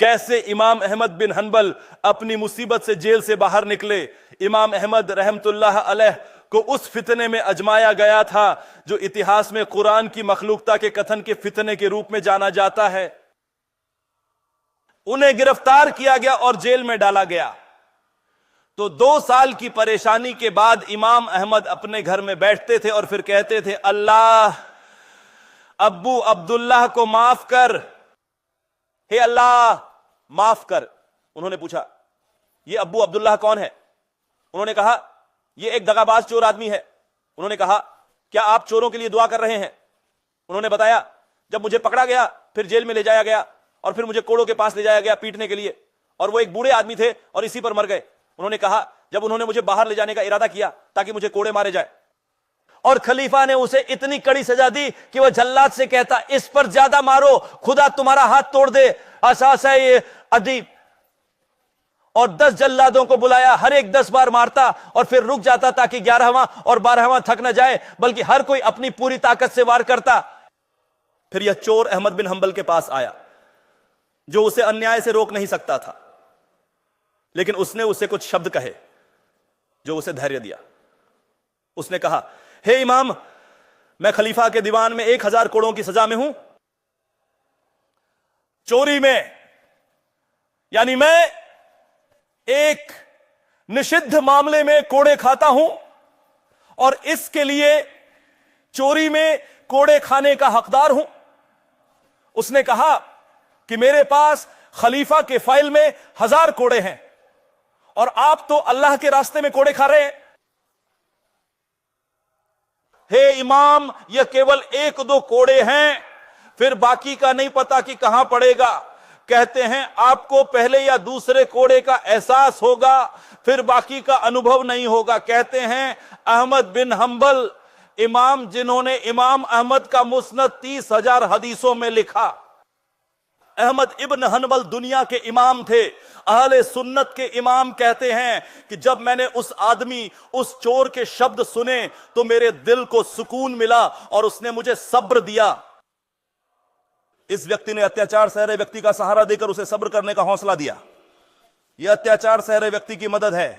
کیسے امام احمد بن حنبل اپنی مصیبت سے جیل سے باہر نکلے۔ امام احمد رحمت اللہ علیہ کو اس فتنے میں اجمایا گیا تھا جو اتہاس میں قرآن کی مخلوقتا کے کتھن کے فتنے کے روپ میں جانا جاتا ہے۔ انہیں گرفتار کیا گیا اور جیل میں ڈالا گیا۔ تو 2 سال کی پریشانی کے بعد امام احمد اپنے گھر میں بیٹھتے تھے اور پھر کہتے تھے، اللہ ابو عبداللہ کو معاف کر، ہے اللہ معاف کر۔ انہوں نے پوچھا یہ ابو عبداللہ کون ہے؟ انہوں نے کہا یہ ایک دغا باز چور آدمی ہے۔ انہوں نے کہا کیا آپ چوروں کے لیے دعا کر رہے ہیں؟ انہوں نے بتایا جب مجھے پکڑا گیا پھر جیل میں لے جایا گیا اور پھر مجھے کوڑوں کے پاس لے جایا گیا پیٹنے کے لیے، اور وہ ایک بوڑھے آدمی تھے اور اسی پر مر گئے۔ انہوں نے کہا جب انہوں نے مجھے باہر لے جانے کا ارادہ کیا تاکہ مجھے کوڑے مارے جائے، اور خلیفہ نے اسے اتنی کڑی سزا دی کہ وہ جلاد سے کہتا اس پر زیادہ مارو خدا تمہارا ہاتھ توڑ دے، اساسا یہ ادیب، اور 10 جلادوں کو بلایا، ہر ایک 10 بار مارتا اور پھر رک جاتا تاکہ 11واں اور 12واں تھک نہ جائے، بلکہ ہر کوئی اپنی پوری طاقت سے وار کرتا۔ پھر یہ چور احمد بن حنبل کے پاس آیا جو اسے انیائے سے روک نہیں سکتا تھا، لیکن اس نے اسے کچھ شبد کہے جو اسے دھیریہ دیا۔ اس نے کہا ہے امام، میں خلیفہ کے دیوان میں 1000 کوڑوں کی سزا میں ہوں، چوری میں، یعنی میں ایک نشدھ معاملے میں کوڑے کھاتا ہوں اور اس کے لیے چوری میں کوڑے کھانے کا حقدار ہوں۔ اس نے کہا کہ میرے پاس خلیفہ کے فائل میں 1000 کوڑے ہیں اور آپ تو اللہ کے راستے میں کوڑے کھا رہے ہیں۔ ہے امام، یہ کیول 1-2 کوڑے ہیں، پھر باقی کا نہیں پتا کہ کہاں پڑے گا۔ کہتے ہیں آپ کو پہلے یا دوسرے کوڑے کا احساس ہوگا، پھر باقی کا انوبھو نہیں ہوگا۔ کہتے ہیں احمد بن حنبل، امام جنہوں نے امام احمد کا مسند 30,000 حدیثوں میں لکھا، احمد ابن حنبل دنیا کے امام تھے، اہل سنت کے امام، کہتے ہیں کہ جب میں نے اس آدمی، اس چور کے شبد سنے تو میرے دل کو سکون ملا اور اس نے مجھے صبر دیا۔ اس ویکتی نے اتیاچار سہ رہے ویکتی کا سہارا دے کر اسے صبر کرنے کا حوصلہ دیا۔ یہ اتیاچار سہ رہے ویکتی کی مدد ہے۔